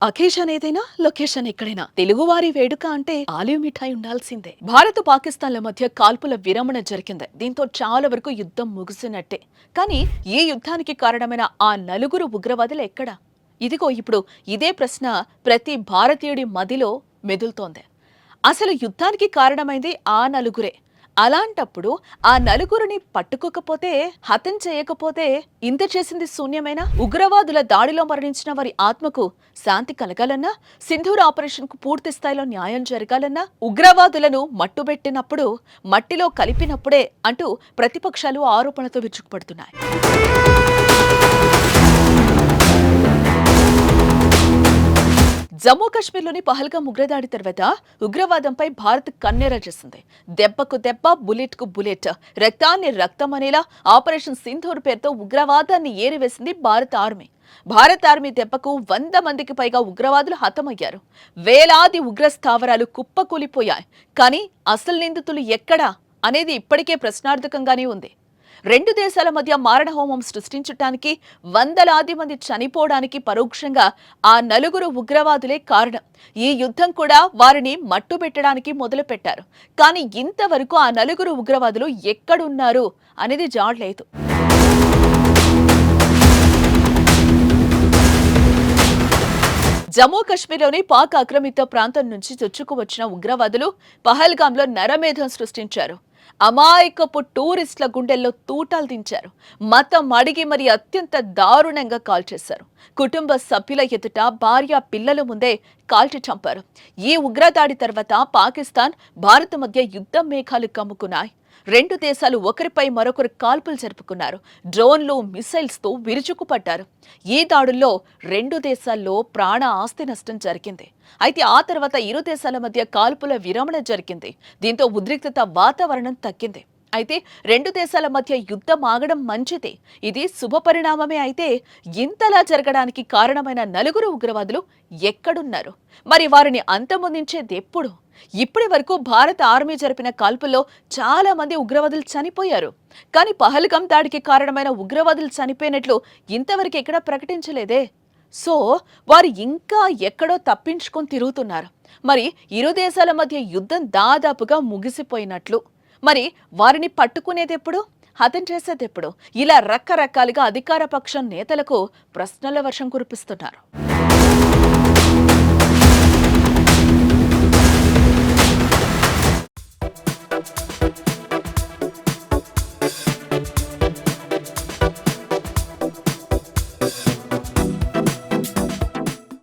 Occasion ఏదైనా location ఎక్కడైనా తెలుగువారి వేడుక అంటే ఆలివ్ మిఠాయి ఉండాల్సిందే. భారత్ పాకిస్తాన్ల మధ్య కాల్పుల విరమణ జరిగింది. దీంతో చాలా వరకు యుద్ధం ముగిసినట్టే. కానీ ఈ యుద్ధానికి కారణమైన ఆ నలుగురు ఉగ్రవాదులు ఎక్కడ? ఇదిగో ఇప్పుడు ఇదే ప్రశ్న ప్రతి భారతీయుడి మదిలో మెదులుతోంది. అసలు యుద్ధానికి కారణమైంది ఆ నలుగురే. అలాంటప్పుడు ఆ నలుగురిని పట్టుకోకపోతే, హతం చేయకపోతే ఇంత చేసింది శూన్యమేనా? ఉగ్రవాదుల దాడిలో మరణించిన వారి ఆత్మకు శాంతి కలగాలన్నా, సింధూర్ ఆపరేషన్ కు పూర్తి స్థాయిలో న్యాయం జరగాలన్నా, ఉగ్రవాదులను మట్టుబెట్టినప్పుడు, మట్టిలో కలిపినప్పుడే అంటూ ప్రతిపక్షాలు ఆరోపణలతో విరుచుకుపడుతున్నాయి. జమ్మూ కాశ్మీర్లోని పహల్గాం ఉగ్రదాడి తర్వాత ఉగ్రవాదంపై భారత్ కన్నెర చేసింది. దెబ్బకు దెబ్బ, బుల్లెట్ కు బుల్లెట్, రక్తాన్ని రక్తం అనేలా ఆపరేషన్ సింధూర్ పేరుతో ఉగ్రవాదాన్ని ఏరివేసింది భారత ఆర్మీ. భారత ఆర్మీ దెబ్బకు 100 మందికి పైగా ఉగ్రవాదులు హతమయ్యారు. వేలాది ఉగ్ర స్థావరాలు కుప్పకూలిపోయాయి. కానీ అసలు నిందితులు ఎక్కడా అనేది ఇప్పటికే ప్రశ్నార్థకంగానే ఉంది. రెండు దేశాల మధ్య మారణహోమం సృష్టించటానికి, వందలాది మంది చనిపోవడానికి పరోక్షంగా ఆ నలుగురు ఉగ్రవాదులే కారణం. ఈ యుద్ధం కూడా వారిని మట్టుబెట్టడానికి మొదలుపెట్టారు. కానీ ఇంతవరకు ఆ నలుగురు ఉగ్రవాదులు ఎక్కడున్నారు అనేది జాడలేదు. జమ్మూ కాశ్మీర్లోని పాక్ ఆక్రమిత ప్రాంతం నుంచి చొచ్చుకు వచ్చిన ఉగ్రవాదులు పహల్గాంలో నరమేధం సృష్టించారు. అమాయకపు టూరిస్టుల గుండెల్లో తూటాలు దించారు. మతం అడిగి మరి అత్యంత దారుణంగా కాల్చేశారు. కుటుంబ సభ్యుల ఎదుట భార్య పిల్లల ముందే కాల్చి చంపారు. ఈ ఉగ్రదాడి తర్వాత పాకిస్తాన్, భారత్ మధ్య యుద్ధ మేఘాలు కమ్ముకున్నాయి. రెండు దేశాలు ఒకరిపై మరొకరు కాల్పులు జరుపుకున్నారు. డ్రోన్లు, మిసైల్స్ తో విరుచుకుపడ్డారు. ఈ దాడుల్లో రెండు దేశాల్లో ప్రాణ ఆస్తి నష్టం జరిగింది. అయితే ఆ తర్వాత ఇరు దేశాల మధ్య కాల్పుల విరమణ జరిగింది. దీంతో ఉద్రిక్తత వాతావరణం తగ్గింది. అయితే రెండు దేశాల మధ్య యుద్ధం ఆగడం మంచిదే. ఇది శుభ పరిణామమే. అయితే ఇంతలా జరగడానికి కారణమైన నలుగురు ఉగ్రవాదులు ఎక్కడున్నారు? మరి వారిని అంతమొందించేది ఎప్పుడు? ఇప్పటి వరకు భారత ఆర్మీ జరిపిన కాల్పుల్లో చాలా మంది ఉగ్రవాదులు చనిపోయారు. కానీ పహల్గాం దాడికి కారణమైన ఉగ్రవాదులు చనిపోయినట్లు ఇంతవరకు ఎక్కడా ప్రకటించలేదే. సో వారు ఇంకా ఎక్కడో తప్పించుకొని తిరుగుతున్నారు. మరి ఇరు దేశాల మధ్య యుద్ధం దాదాపుగా ముగిసిపోయినట్లు. మరి వారిని పట్టుకునేదెప్పుడు, హతం చేసేదెప్పుడు? ఇలా రకరకాలుగా అధికార పక్షం నేతలకు ప్రశ్నల వర్షం కురిపిస్తున్నారు.